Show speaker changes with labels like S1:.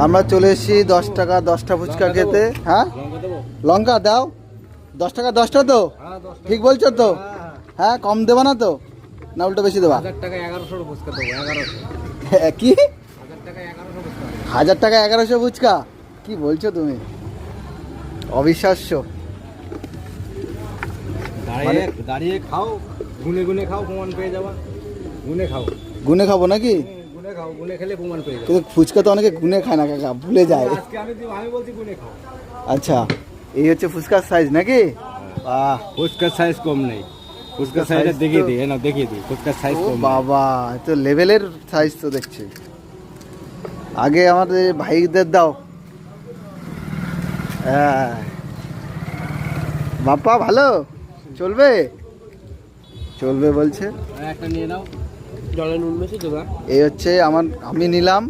S1: আমরা চলে এসেছি 10 টাকা 10টা ফুচকা খেতে। হ্যাঁ লঙ্কা দাও, 10 টাকা 10টা তো ঠিক বলছো তো? হ্যাঁ কম দেবো না তো, না উল্টো বেশি দেবা?
S2: 1000 টাকা 1100 ফুচকা দেবো। 1100
S1: কি
S2: 1000 টাকা 1100 ফুচকা।
S1: 1000 টাকা 1100 ফুচকা? কি বলছো তুমি, অবিশ্বাস্য।
S2: দাঁড়িয়ে দাঁড়িয়ে খাও, গুনে গুনে খাও, প্রমাণ পেয়ে যাবা। গুনে খাও,
S1: গুনে খাবো নাকি?
S2: গুনে খাও, গুনে খেলে প্রমাণ পেয়ে যাবে।
S1: কিন্তু ফুচকা তো অনেকে গুনে খায় না কাকা, ভুলে যায়।
S2: আজকে আমি বলছি গুনে খাও।
S1: আচ্ছা এই হচ্ছে ফুচকার সাইজ নাকি? বাহ,
S2: ফুচকার সাইজ কম নেই। ফুচকার সাইজটা দেখিয়ে দিই, না দেখিয়ে দিই ফুচকার সাইজ
S1: ও
S2: কম।
S1: বাবা, তো লেভেলের সাইজ তো দেখছি। আগে আমাদের ভাইদের দাও। হ্যাঁ বাপ্পা ভালো চলবে, চলবে বলছে।
S2: একটা নিয়ে নাও, জলে নুন বেশি দেবা।
S1: এই হচ্ছে আমি নিলাম